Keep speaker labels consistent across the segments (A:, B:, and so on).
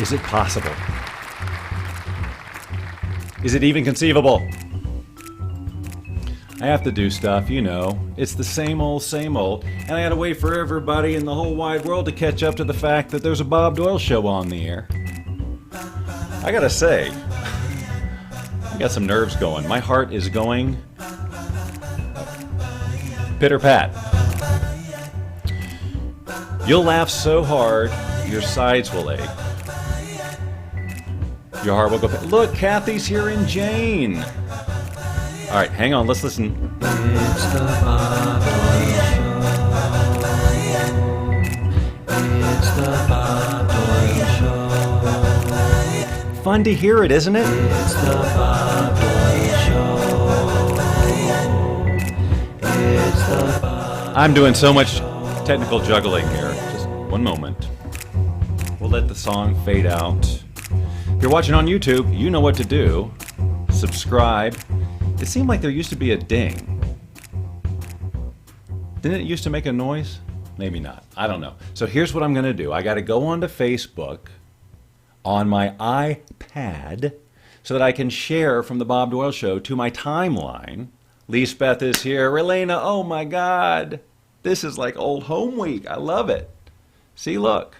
A: Is it possible? Is it even conceivable? I have to do stuff, you know. It's the same old, and I gotta wait for everybody in the whole wide world to catch up to the fact that there's a Bob Doyle Show on the air. I gotta say, I got some nerves going. My heart is going pitter-pat. You'll laugh so hard, your sides will ache. Your heart will go... Look, Kathy's here and Jane. All right, hang on, let's listen.
B: It's the Bob Doyle Show. It's the Bob Doyle Show.
A: Fun to hear it, isn't it?
B: It's the Bob Doyle Show. It's the Bob.
A: I'm doing so much technical juggling here. Just one moment. We'll let the song fade out. If you're watching on YouTube, you know what to do. Subscribe. It seemed like there used to be a ding. Didn't it used to make a noise? Maybe not. I don't know. So here's what I'm going to do. I got to go onto Facebook on my iPad so that I can share from the Bob Doyle Show to my timeline. Lisbeth is here. Elena, oh my God. This is like old home week. I love it. See, look.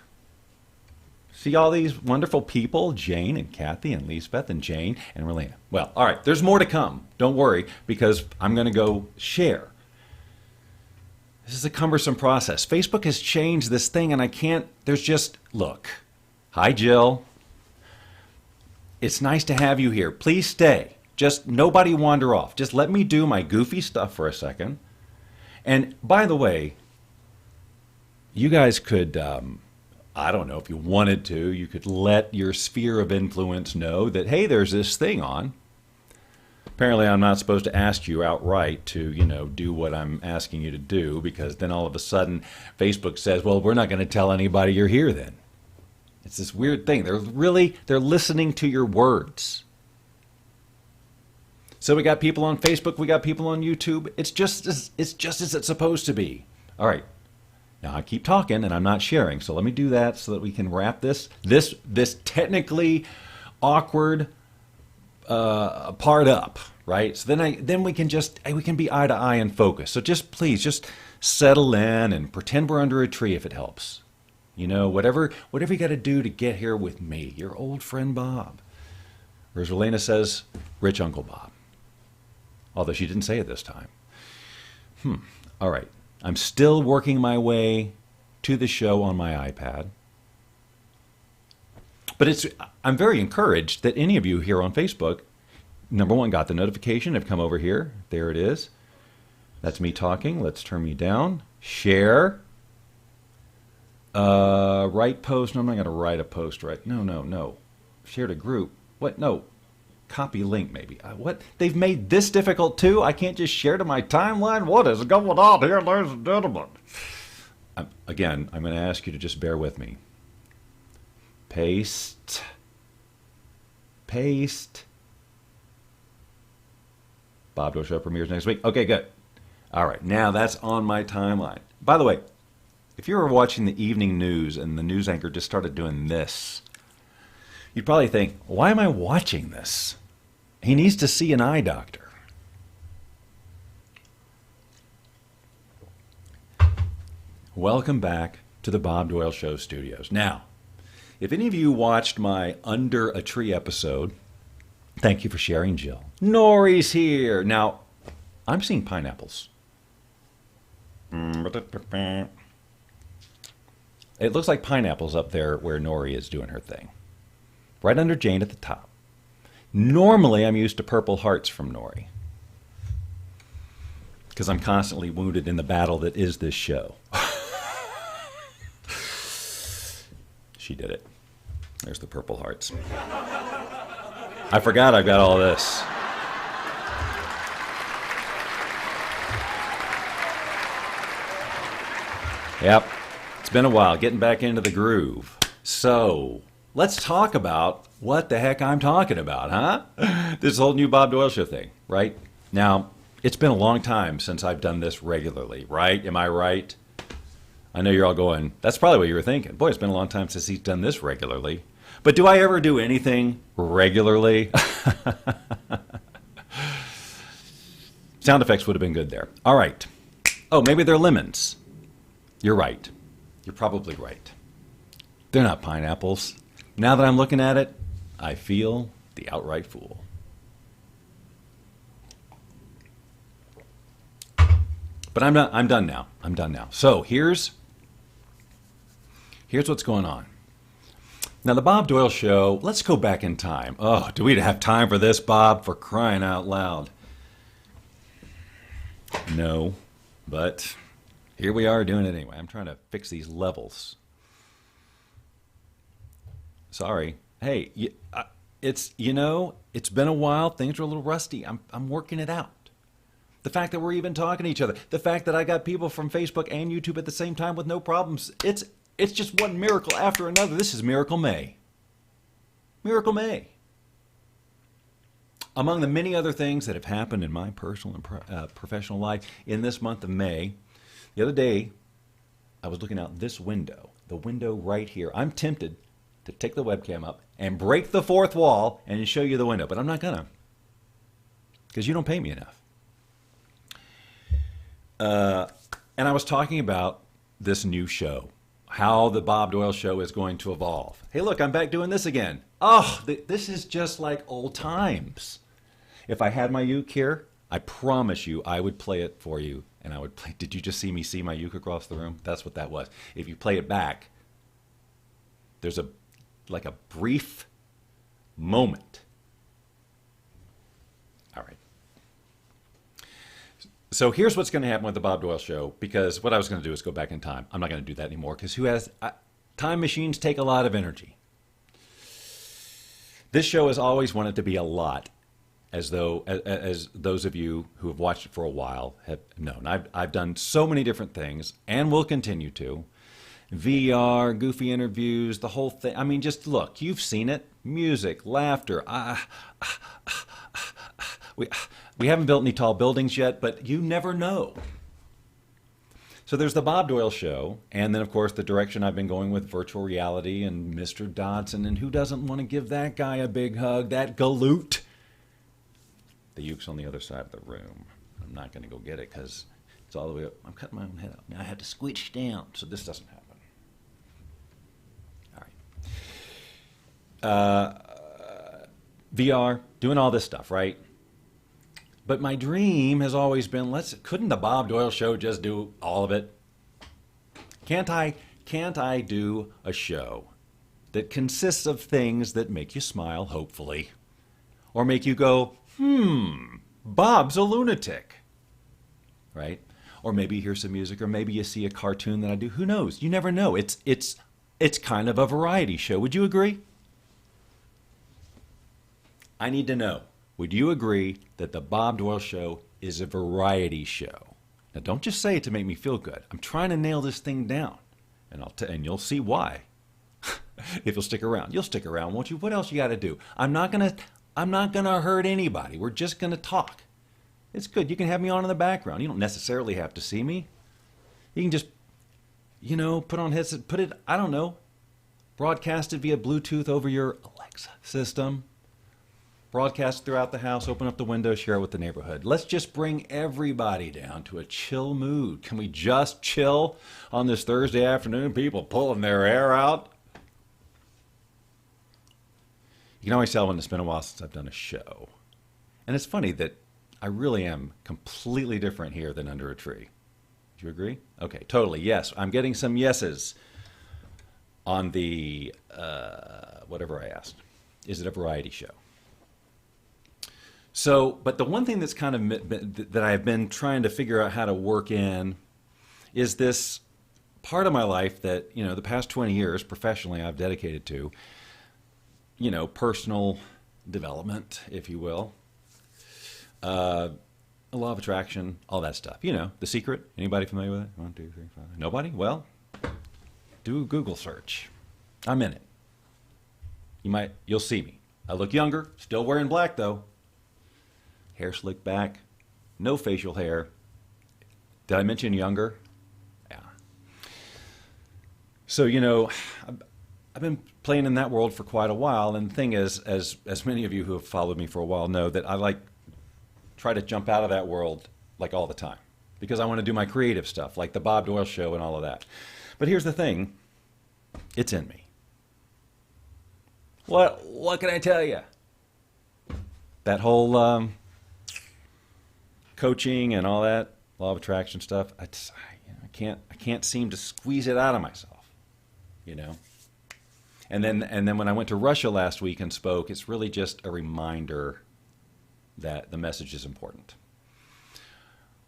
A: See all these wonderful people, Jane and Kathy and Lisbeth and Jane and Relena. Well, all right, there's more to come. Don't worry, because I'm going to go share. This is a cumbersome process. Facebook has changed this thing, and I can't, there's just, look. Hi, Jill. It's nice to have you here. Please stay. Just nobody wander off. Just let me do my goofy stuff for a second. And by the way, you guys could... I don't know, if you wanted to, you could let your sphere of influence know that, hey, there's this thing on. Apparently, I'm not supposed to ask you outright to, you know, do what I'm asking you to do, because then all of a sudden, Facebook says, well, we're not going to tell anybody you're here then. It's this weird thing. They're listening to your words. So we got people on Facebook, we got people on YouTube. It's just as it's supposed to be. All right. Now I keep talking and I'm not sharing, so let me do that so that we can wrap this technically awkward part up, right? So then we can be eye to eye and focus. So please settle in and pretend we're under a tree if it helps. You know, whatever you got to do to get here with me, your old friend Bob, or as Relena says, Rich Uncle Bob. Although she didn't say it this time. All right. I'm still working my way to the show on my iPad. But I'm very encouraged that any of you here on Facebook, number one, got the notification, have come over here. There it is. That's me talking. Let's turn me down. Share. Write post. No, I'm not going to write a post right. No. Share to group. What? No. Copy link, maybe. What? They've made this difficult too? I can't just share to my timeline? What is going on here, ladies and gentlemen? Again, I'm going to ask you to just bear with me. Paste. Bob Doyle Show premieres next week. Okay, good. All right, now that's on my timeline. By the way, if you were watching the evening news and the news anchor just started doing this, you'd probably think, why am I watching this? He needs to see an eye doctor. Welcome back to the Bob Doyle Show studios. Now, if any of you watched my Under a Tree episode, thank you for sharing, Jill. Nori's here. Now, I'm seeing pineapples. It looks like pineapples up there where Nori is doing her thing. Right under Jane at the top. Normally, I'm used to purple hearts from Nori, because I'm constantly wounded in the battle that is this show. She did it. There's the purple hearts. I forgot I've got all this. Yep. It's been a while getting back into the groove. So, let's talk about what the heck I'm talking about, huh? This whole new Bob Doyle Show thing, right? Now, it's been a long time since I've done this regularly, right? Am I right? I know you're all going, that's probably what you were thinking. Boy, it's been a long time since he's done this regularly. But do I ever do anything regularly? Sound effects would have been good there. All right. Oh, maybe they're lemons. You're right. You're probably right. They're not pineapples. Now that I'm looking at it, I feel the outright fool. But I'm done now. I'm done now. So here's what's going on. Now, the Bob Doyle Show, let's go back in time. Oh, do we have time for this, Bob? For crying out loud. No, but here we are doing it anyway. I'm trying to fix these levels. Sorry. Hey, it's been a while. Things are a little rusty. I'm working it out. The fact that we're even talking to each other. The fact that I got people from Facebook and YouTube at the same time with no problems. It's just one miracle after another. This is Miracle May. Miracle May. Among the many other things that have happened in my personal and professional life in this month of May, the other day, I was looking out this window, the window right here. I'm tempted to take the webcam up and break the fourth wall and show you the window, but I'm not gonna, because you don't pay me enough. And I was talking about this new show, how the Bob Doyle Show is going to evolve. Hey, look, I'm back doing this again. Oh, this is just like old times. If I had my uke here, I promise you I would play it for you. And I would play. Did you just see me see my uke across the room? That's what that was. If you play it back, there's a brief moment. All right. So here's what's going to happen with the Bob Doyle Show, because what I was going to do is go back in time. I'm not going to do that anymore, because time machines take a lot of energy. This show has always wanted to be a lot, as those of you who have watched it for a while have known. I've done so many different things, and will continue to. VR, goofy interviews, the whole thing. I mean, just look, you've seen it. Music, laughter. We haven't built any tall buildings yet, but you never know. So there's the Bob Doyle Show, and then, of course, the direction I've been going with virtual reality and Mr. Dodson, and who doesn't want to give that guy a big hug, that galoot? The uke's on the other side of the room. I'm not going to go get it because it's all the way up. I'm cutting my own head out. Now I have to squeeze down so this doesn't happen. All right. VR, doing all this stuff, right? But my dream has always been, couldn't the Bob Doyle Show just do all of it? Can't I do a show that consists of things that make you smile, hopefully, or make you go, Bob's a lunatic, right? Or maybe you hear some music, or maybe you see a cartoon that I do. Who knows? You never know. It's kind of a variety show. Would you agree? I need to know. Would you agree that the Bob Doyle Show is a variety show? Now, don't just say it to make me feel good. I'm trying to nail this thing down, and and you'll see why. If you'll stick around, you'll stick around, won't you? What else you got to do? I'm not gonna hurt anybody. We're just gonna talk. It's good. You can have me on in the background. You don't necessarily have to see me. You can just, put on headset, I don't know, broadcast it via Bluetooth over your Alexa system. Broadcast throughout the house, open up the window, share it with the neighborhood. Let's just bring everybody down to a chill mood. Can we just chill on this Thursday afternoon? People pulling their hair out. You can always tell when it's been a while since I've done a show. And it's funny that I really am completely different here than under a tree. Do you agree? Okay, totally. Yes, I'm getting some yeses on the whatever I asked. Is it a variety show? So, but the one thing that's kind of that I've been trying to figure out how to work in is this part of my life that, the past 20 years professionally I've dedicated to, personal development, if you will, law of attraction, all that stuff. The Secret. Anybody familiar with it? 1, 2, 3, 4. Nobody? Well, do a Google search. I'm in it. You'll see me. I look younger, still wearing black though. Hair slicked back, no facial hair. Did I mention younger? Yeah. So, I've been playing in that world for quite a while, and the thing is, as many of you who have followed me for a while know, that I like try to jump out of that world like all the time because I want to do my creative stuff, like the Bob Doyle Show and all of that. But here's the thing: it's in me. What can I tell you? That whole coaching and all that law of attraction stuff, I can't seem to squeeze it out of myself, you know. And then when I went to Russia last week and spoke, it's really just a reminder that the message is important.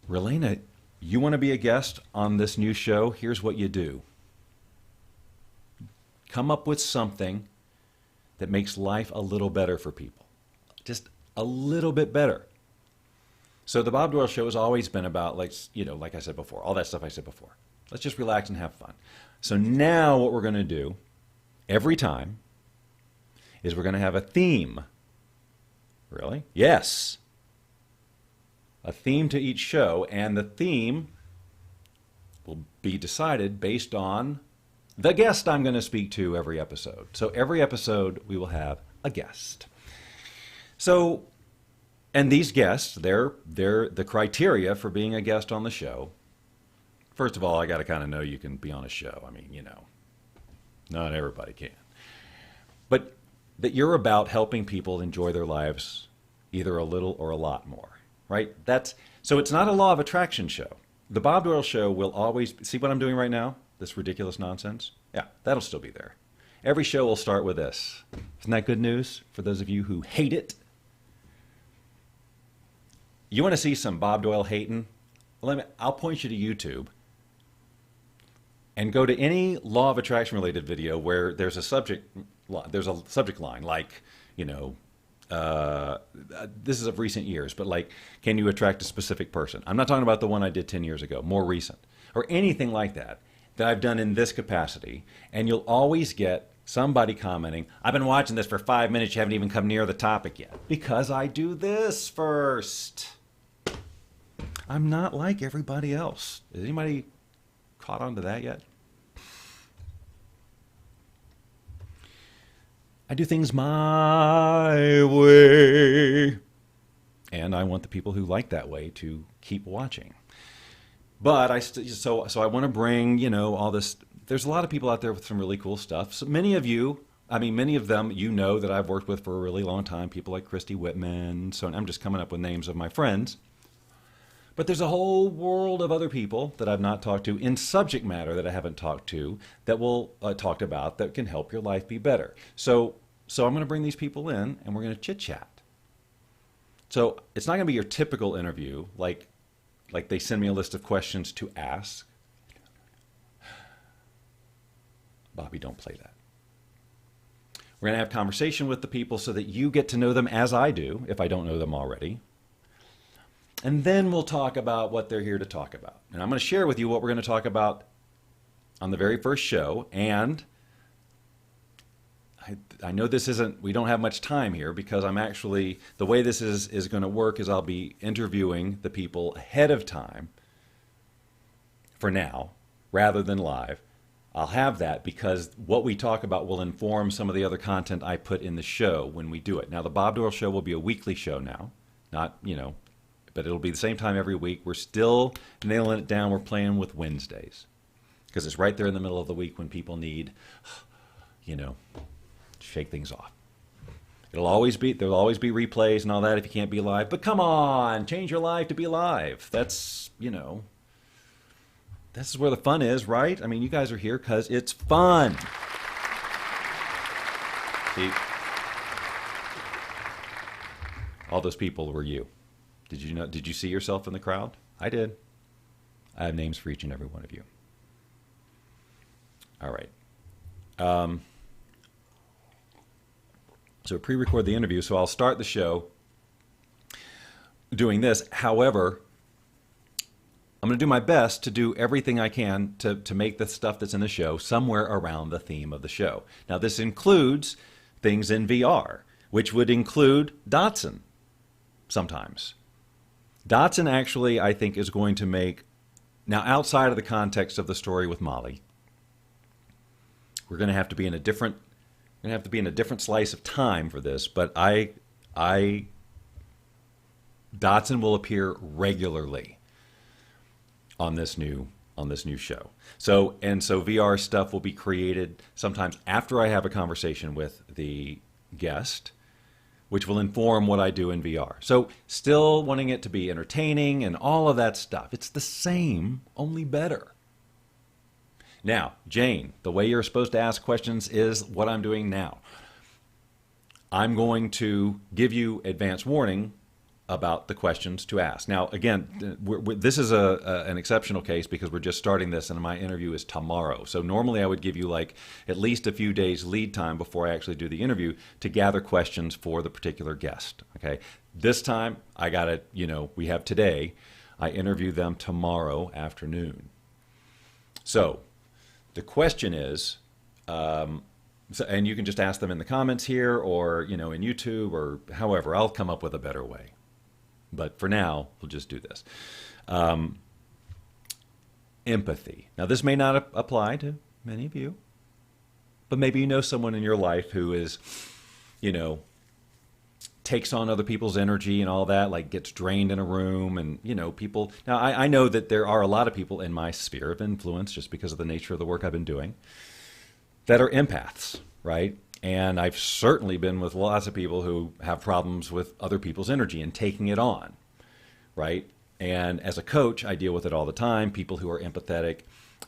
A: Relena, you want to be a guest on this new show? Here's what you do. Come up with something that makes life a little better for people. Just a little bit better. So the Bob Doyle Show has always been about, like I said before, all that stuff I said before. Let's just relax and have fun. So now what we're going to do every time is we're going to have a theme. Really? Yes. A theme to each show, and the theme will be decided based on the guest I'm going to speak to every episode. So every episode we will have a guest. So, and these guests, they're the criteria for being a guest on the show. First of all, I got to kind of know you can be on a show. I mean, not everybody can. But that you're about helping people enjoy their lives either a little or a lot more, right? So it's not a law of attraction show. The Bob Doyle Show will always, see what I'm doing right now? This ridiculous nonsense? Yeah, that'll still be there. Every show will start with this. Isn't that good news for those of you who hate it? You want to see some Bob Doyle hating? I'll point you to YouTube and go to any law of attraction related video where there's a subject line, like, this is of recent years, but like, can you attract a specific person? I'm not talking about the one I did 10 years ago, more recent, or anything like that I've done in this capacity. And you'll always get somebody commenting, I've been watching this for 5 minutes, you haven't even come near the topic yet. Because I do this first. I'm not like everybody else. Has anybody caught on to that yet? I do things my way. And I want the people who like that way to keep watching. But so I want to bring, all this. There's a lot of people out there with some really cool stuff. So many of them, that I've worked with for a really long time. People like Christy Whitman. So I'm just coming up with names of my friends. But there's a whole world of other people that I've not talked to in subject matter that I haven't talked to that we'll talked about that can help your life be better. So I'm going to bring these people in and we're going to chit chat. So it's not going to be your typical interview like they send me a list of questions to ask. Bobby, don't play that. We're going to have conversation with the people so that you get to know them as I do, if I don't know them already. And then we'll talk about what they're here to talk about. And I'm going to share with you what we're going to talk about on the very first show. And I know we don't have much time here because the way this is going to work is I'll be interviewing the people ahead of time for now, rather than live. I'll have that because what we talk about will inform some of the other content I put in the show when we do it. Now, the Bob Doyle Show will be a weekly show now, not, but it'll be the same time every week. We're still nailing it down. We're playing with Wednesdays because it's right there in the middle of the week when people need, shake things off. There'll always be replays and all that if you can't be live. But come on, change your life to be live. That's, this is where the fun is, right? I mean, you guys are here because it's fun. See? All those people were you. Did you see yourself in the crowd? I did. I have names for each and every one of you. All right. So pre-record the interview. So I'll start the show doing this. However, I'm going to do my best to do everything I can to make the stuff that's in the show somewhere around the theme of the show. Now, this includes things in VR, which would include Dotson sometimes. Dotson actually, I think, is going to make, now outside of the context of the story with Molly, we're going to have to be in a different slice of time for this, but Dotson will appear regularly on this new show. So VR stuff will be created sometimes after I have a conversation with the guest, which will inform what I do in VR. So still wanting it to be entertaining and all of that stuff. It's the same, only better. Now, Jane, the way you're supposed to ask questions is what I'm doing now. I'm going to give you advance warning about the questions to ask. Now, again, this is an exceptional case because we're just starting this and my interview is tomorrow. So normally I would give you like at least a few days lead time before I actually do the interview to gather questions for the particular guest. Okay. This time I got it, we have today. I interview them tomorrow afternoon. So the question is, and you can just ask them in the comments here or, in YouTube or however, I'll come up with a better way. But for now, we'll just do this. Empathy. Now, this may not apply to many of you, but maybe you know someone in your life who is, takes on other people's energy and all that, like gets drained in a room and, people. Now, I know that there are a lot of people in my sphere of influence, just because of the nature of the work I've been doing, that are empaths, right? And I've certainly been with lots of people who have problems with other people's energy and taking it on, right? And as a coach, I deal with it all the time. People who are empathetic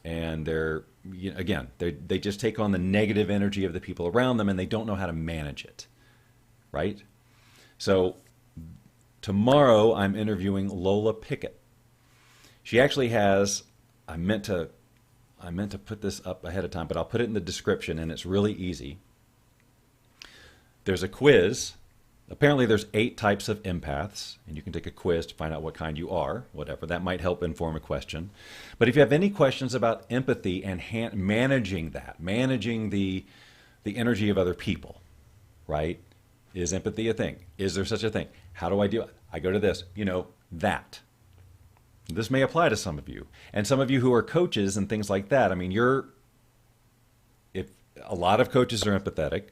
A: and they're, they just take on the negative energy of the people around them and they don't know how to manage it, right? So tomorrow I'm interviewing Lola Pickett. She actually has, I meant to put this up ahead of time, but I'll put it in the description and it's really easy. There's a quiz. Apparently there's 8 types of empaths, and you can take a quiz to find out what kind you are, whatever. That might help inform a question. But if you have any questions about empathy and managing the energy of other people, right? Is empathy a thing? Is there such a thing? How do I do it? I go to this, that. This may apply to some of you. And some of you who are coaches and things like that. I mean, if a lot of coaches are empathetic,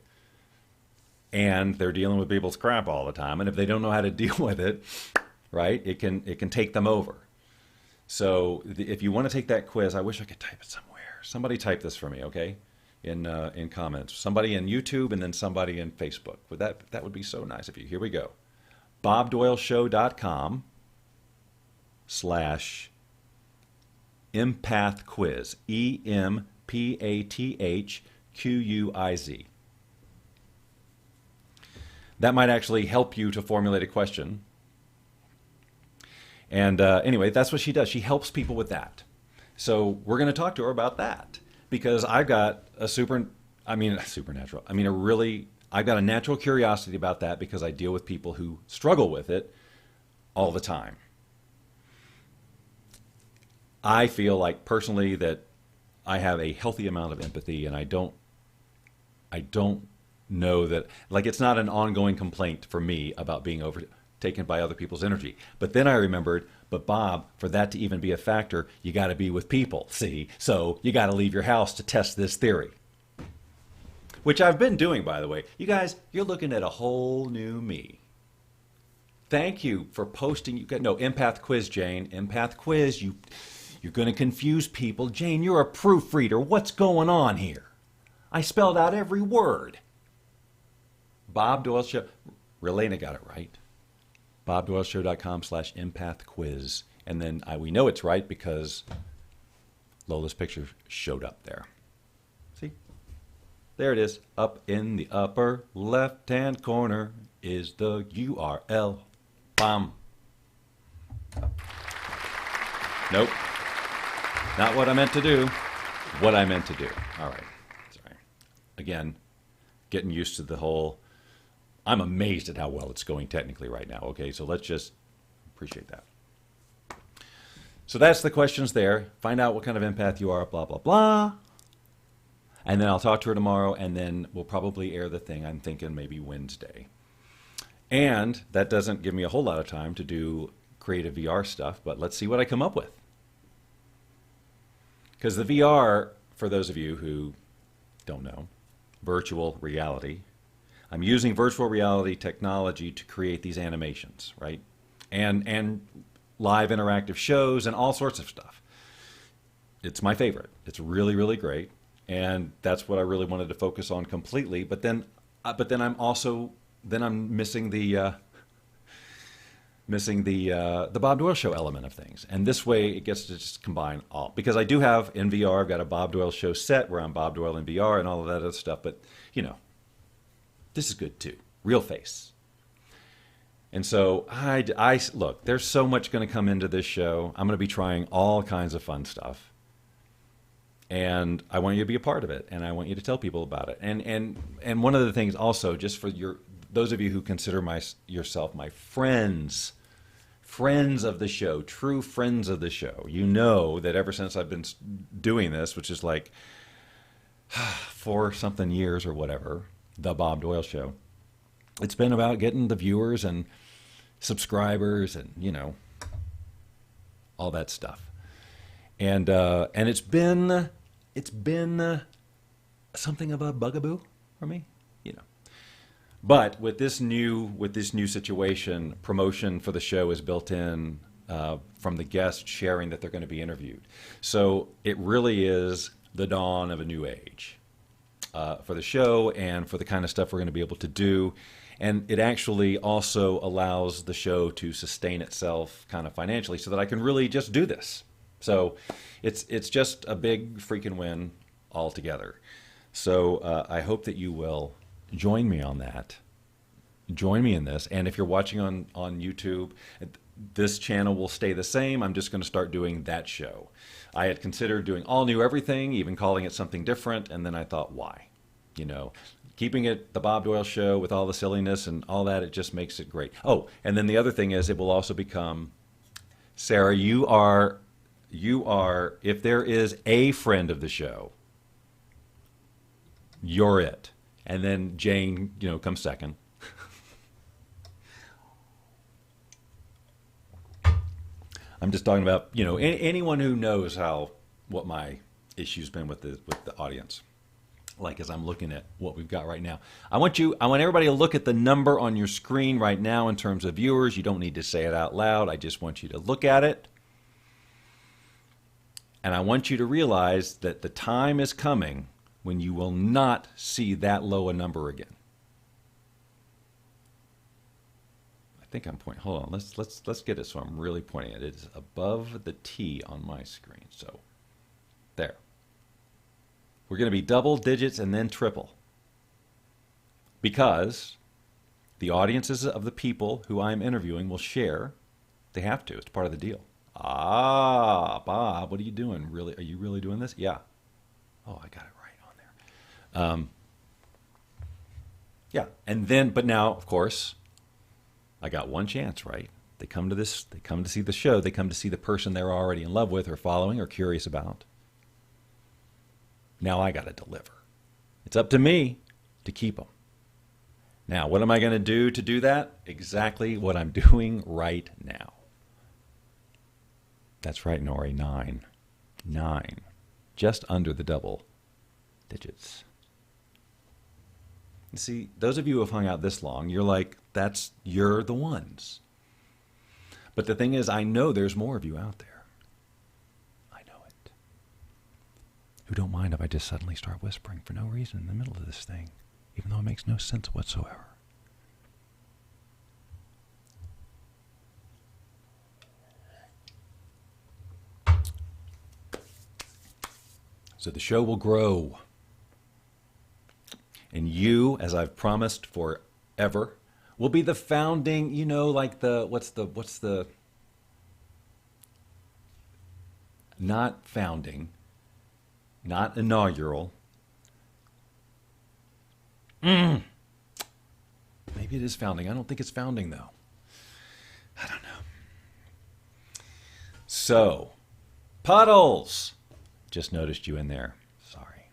A: and they're dealing with people's crap all the time. And if they don't know how to deal with it, right, it can take them over. So if you want to take that quiz, I wish I could type it somewhere. Somebody type this for me, okay, in comments. Somebody in YouTube and then somebody in Facebook. That would be so nice of you. Here we go. BobDoyleShow.com/empath quiz. EMPATHQUIZ. That might actually help you to formulate a question. And anyway, that's what she does. She helps people with that. So we're going to talk to her about that because I've got I've got a natural curiosity about that because I deal with people who struggle with it all the time. I feel like personally that I have a healthy amount of empathy and I don't know that, like, it's not an ongoing complaint for me about being overtaken by other people's energy. But then I remembered, but Bob, for that to even be a factor, you got to be with people, see? So you got to leave your house to test this theory. Which I've been doing, by the way. You guys, you're looking at a whole new me. Thank you for posting. Empath quiz, Jane. Empath quiz. You're going to confuse people. Jane, you're a proofreader. What's going on here? I spelled out every word. Bob Doyle Show. Relena got it right. BobDoyleShow.com/empath quiz. And then we know it's right because Lola's picture showed up there. See? There it is. Up in the upper left-hand corner is the URL. Bam. Nope. Not what I meant to do. What I meant to do. All right. Sorry. Again, getting used to the whole... I'm amazed at how well it's going technically right now. Okay, so let's just appreciate that. So that's the questions there. Find out what kind of empath you are, blah, blah, blah. And then I'll talk to her tomorrow, and then we'll probably air the thing. I'm thinking maybe Wednesday. And that doesn't give me a whole lot of time to do creative VR stuff, but let's see what I come up with. Because the VR, for those of you who don't know, virtual reality. I'm using virtual reality technology to create these animations, right? And live interactive shows and all sorts of stuff. It's my favorite. It's really, really great. And that's what I really wanted to focus on completely. But then I'm missing the Bob Doyle Show element of things. And this way it gets to just combine all. Because I do have in VR, I've got a Bob Doyle Show set where I'm Bob Doyle in VR and all of that other stuff. But, you know, this is good too. Real face. And so I look, there's so much going to come into this show. I'm going to be trying all kinds of fun stuff. And I want you to be a part of it. And I want you to tell people about it. And one of the things also, just for those of you who consider yourself my friends of the show, true friends of the show, you know that ever since I've been doing this, which is like 4-something years or whatever, the Bob Doyle Show, it's been about getting the viewers and subscribers and, you know, all that stuff. And it's been something of a bugaboo for me, you know. But with this new situation, promotion for the show is built in from the guests sharing that they're going to be interviewed. So it really is the dawn of a new age for the show and for the kind of stuff we're going to be able to do. And it actually also allows the show to sustain itself kind of financially so that I can really just do this. So it's just a big freaking win altogether. So I hope that you will join me on that. Join me in this. And if you're watching on YouTube, this channel will stay the same. I'm just going to start doing that show. I had considered doing all new everything, even calling it something different. And then I thought, why? You know, keeping it the Bob Doyle Show with all the silliness and all that, it just makes it great. Oh, and then the other thing is it will also become, Sarah, you are, if there is a friend of the show, you're it. And then Jane, you know, comes second. I'm just talking about, you know, anyone who knows what my issue's been with the audience. Like as I'm looking at what we've got right now. I want everybody to look at the number on your screen right now in terms of viewers. You don't need to say it out loud. I just want you to look at it. And I want you to realize that the time is coming when you will not see that low a number again. I think I'm pointing. Hold on. Let's get it so I'm really pointing it. It is above the T on my screen. So there. We're going to be double digits and then triple. Because the audiences of the people who I'm interviewing will share. They have to. It's part of the deal. Ah, Bob, what are you doing? Really? Are you really doing this? Yeah. Oh, I got it right on there. Yeah. And then, but now, of course, I got one chance, right? They come to see the show. They come to see the person they're already in love with or following or curious about. Now I got to deliver. It's up to me to keep them. Now, what am I going to do that? Exactly what I'm doing right now. That's right, Nori. 9. Just under the double digits. You see, those of you who have hung out this long, you're like, you're the ones. But the thing is, I know there's more of you out there. Who don't mind if I just suddenly start whispering for no reason in the middle of this thing, even though it makes no sense whatsoever. So the show will grow. And you, as I've promised forever, will be the founding, you know, like what's the, not founding, not inaugural. Maybe it is founding. I don't think it's founding, though. I don't know. So, Puddles. Just noticed you in there. Sorry.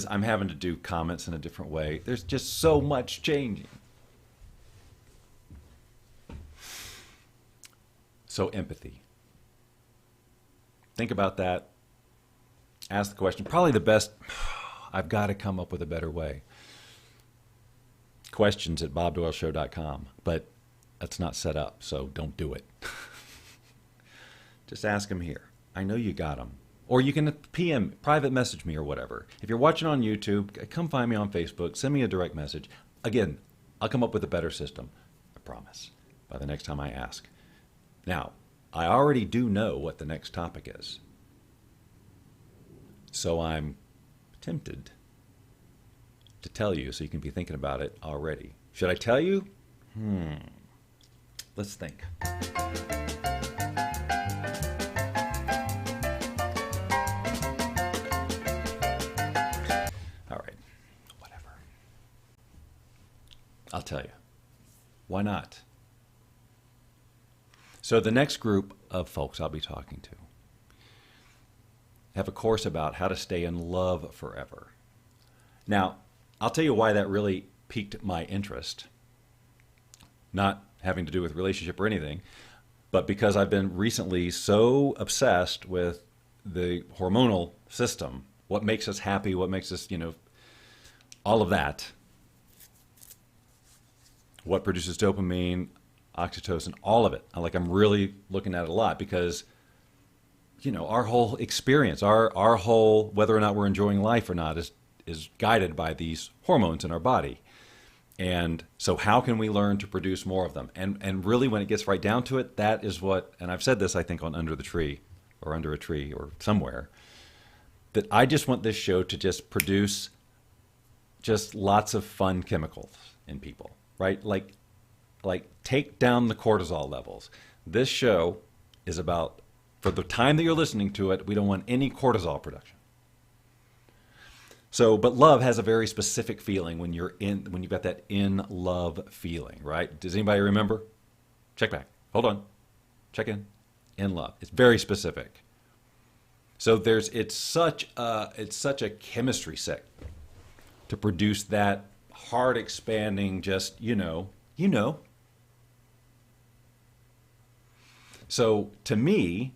A: I'm having to do comments in a different way. There's just so much changing. So, empathy. Think about that. ask the question. Probably the best, I've got to come up with a better way. Questions at bobdoyleshow.com, but that's not set up, so don't do it. Just ask them here. I know you got them. Or you can PM, private message me or whatever. If you're watching on YouTube, come find me on Facebook, send me a direct message. Again, I'll come up with a better system, I promise, by the next time I ask. Now, I already do know what the next topic is. So I'm tempted to tell you so you can be thinking about it already. Should I tell you? Let's think. All right, whatever. I'll tell you. Why not? So the next group of folks I'll be talking to have a course about how to stay in love forever. Now, I'll tell you why that really piqued my interest. Not having to do with relationship or anything, but because I've been recently so obsessed with the hormonal system, what makes us happy, what makes us, all of that, what produces dopamine, oxytocin, all of it. I'm really looking at it a lot because, our whole experience, our whole, whether or not we're enjoying life or not, is guided by these hormones in our body. And so how can we learn to produce more of them? And really, when it gets right down to it, that is what, and I've said this, I think, on Under the Tree or Under a Tree or somewhere, that I just want this show to just produce just lots of fun chemicals in people, right? Like take down the cortisol levels. This show is about, for the time that you're listening to it, we don't want any cortisol production. So, but love has a very specific feeling when you've got that in love feeling, right? Does anybody remember? Check back. Hold on. Check in. In love. It's very specific. So it's such a chemistry set to produce that heart expanding, just So to me,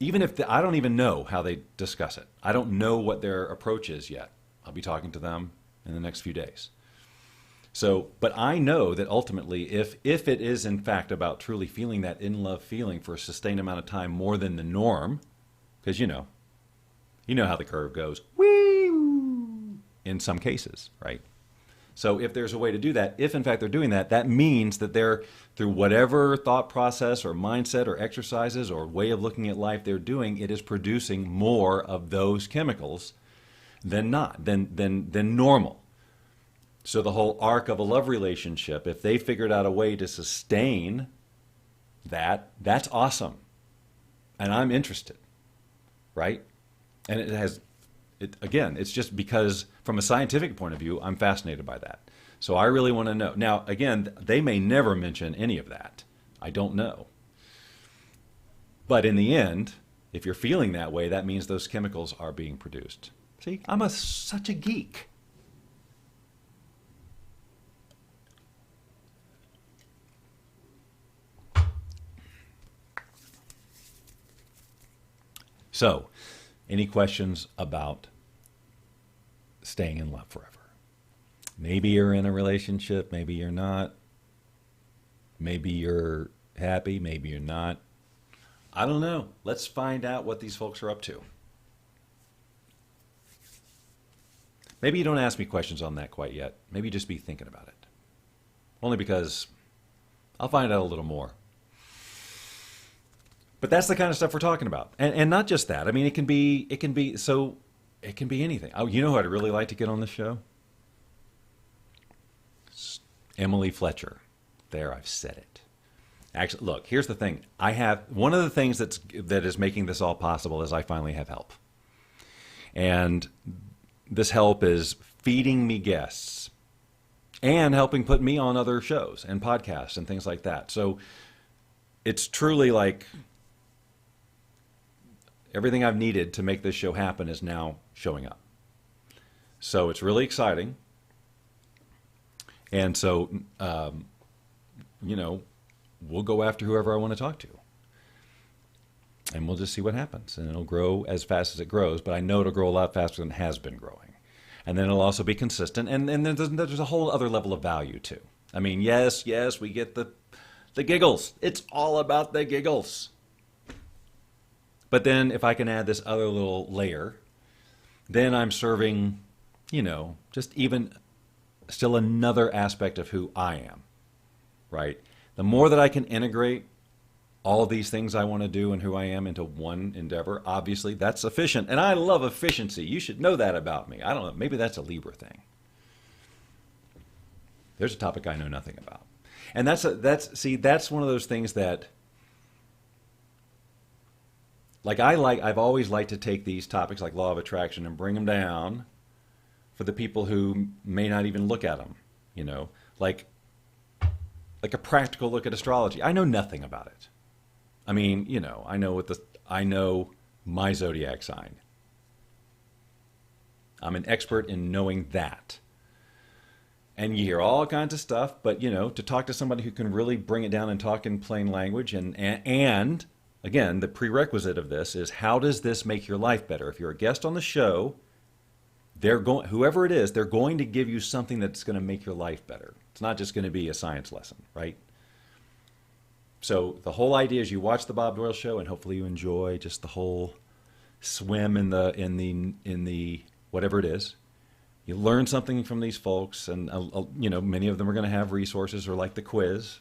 A: even if I don't even know how they discuss it. I don't know what their approach is yet. I'll be talking to them in the next few days. So, but I know that ultimately, if it is in fact about truly feeling that in-love feeling for a sustained amount of time more than the norm, because you know how the curve goes, whee, in some cases, right? So if there's a way to do that, if in fact they're doing that, that means that they're, through whatever thought process or mindset or exercises or way of looking at life they're doing, it is producing more of those chemicals than normal. So the whole arc of a love relationship, if they figured out a way to sustain that, that's awesome. And I'm interested, right? And it's just because from a scientific point of view, I'm fascinated by that. So I really want to know. Now, again, they may never mention any of that. I don't know. But in the end, if you're feeling that way, that means those chemicals are being produced. See, I'm such a geek. So, any questions about staying in love forever? Maybe you're in a relationship, maybe you're not. Maybe you're happy, maybe you're not. I don't know. Let's find out what these folks are up to. Maybe you don't ask me questions on that quite yet. Maybe just be thinking about it. Only because I'll find out a little more. But that's the kind of stuff we're talking about. And not just that. I mean, it can be anything. Oh, you know who I'd really like to get on the show? Emily Fletcher. There, I've said it. Actually, look, here's the thing. I have one of the things that is making this all possible is I finally have help. And this help is feeding me guests and helping put me on other shows and podcasts and things like that. So it's truly like everything I've needed to make this show happen is now showing up. So it's really exciting. And so, we'll go after whoever I want to talk to. And we'll just see what happens. And it'll grow as fast as it grows, but I know it'll grow a lot faster than it has been growing. And then it'll also be consistent. And then there's a whole other level of value, too. I mean, yes, we get the giggles. It's all about the giggles. But then if I can add this other little layer, then I'm serving, just even still another aspect of who I am, right? The more that I can integrate all of these things I want to do and who I am into one endeavor, obviously that's efficient. And I love efficiency. You should know that about me. I don't know. Maybe that's a Libra thing. There's a topic I know nothing about. And that's one of those things that I've always liked to take these topics like law of attraction and bring them down for the people who may not even look at them, like a practical look at astrology. I know nothing about it. I mean, I know my zodiac sign. I'm an expert in knowing that. And you hear all kinds of stuff, but to talk to somebody who can really bring it down and talk in plain language, and again, the prerequisite of this is, how does this make your life better? If you're a guest on the show, whoever it is, they're going to give you something that's going to make your life better. It's not just going to be a science lesson, right? So the whole idea is you watch the Bob Doyle Show, and hopefully you enjoy just the whole swim in the whatever it is. You learn something from these folks, and many of them are going to have resources or like the quiz.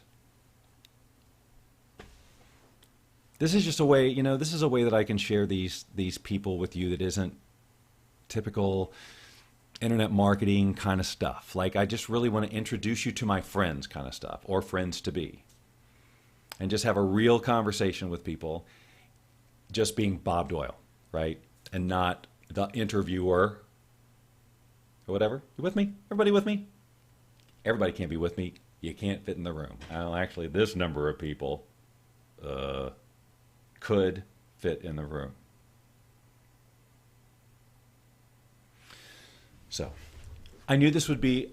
A: This is just a way, this is a way that I can share these people with you that isn't typical internet marketing kind of stuff. Like, I just really want to introduce you to my friends kind of stuff, or friends to be, and just have a real conversation with people, just being Bob Doyle, right? And not the interviewer or whatever. You with me? Everybody with me? Everybody can't be with me. You can't fit in the room. Well, actually, this number of people could fit in the room. So I knew this would be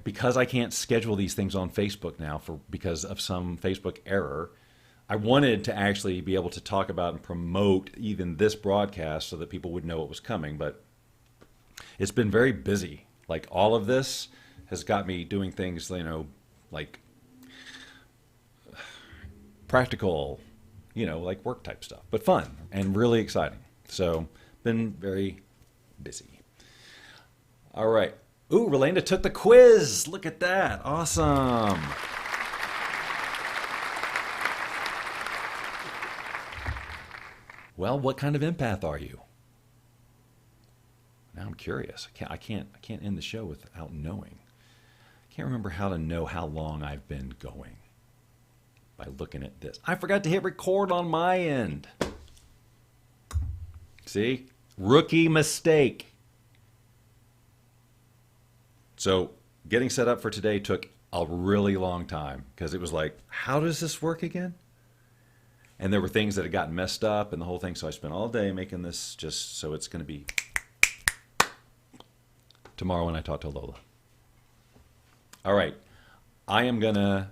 A: because I can't schedule these things on Facebook now because of some Facebook error. I wanted to actually be able to talk about and promote even this broadcast so that people would know what was coming, but it's been very busy. Like, all of this has got me doing things, like practical, like work type stuff, but fun and really exciting. So been very busy. All right. Ooh, Rolanda took the quiz. Look at that. Awesome. Well, what kind of empath are you? Now I'm curious. I can't end the show without knowing. I can't remember how to know how long I've been going by looking at this. I forgot to hit record on my end. See? Rookie mistake. So getting set up for today took a really long time, because it was like, how does this work again? And there were things that had gotten messed up and the whole thing. So I spent all day making this just so it's going to be tomorrow when I talk to Lola. All right. I'm going to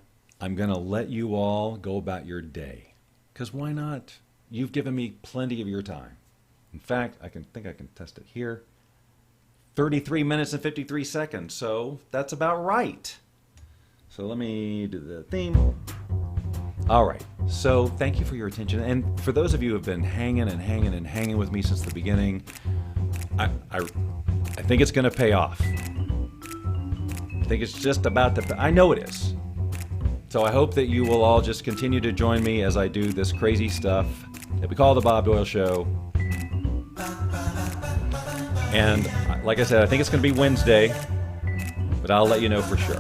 A: let you all go about your day, because why not? You've given me plenty of your time. In fact, I think I can test it here. 33 minutes and 53 seconds. So that's about right. So let me do the theme. All right. So thank you for your attention. And for those of you who have been hanging with me since the beginning, I think it's going to pay off. I think it's just about to, I know it is. So I hope that you will all just continue to join me as I do this crazy stuff that we call the Bob Doyle Show. And like I said, I think it's going to be Wednesday, but I'll let you know for sure.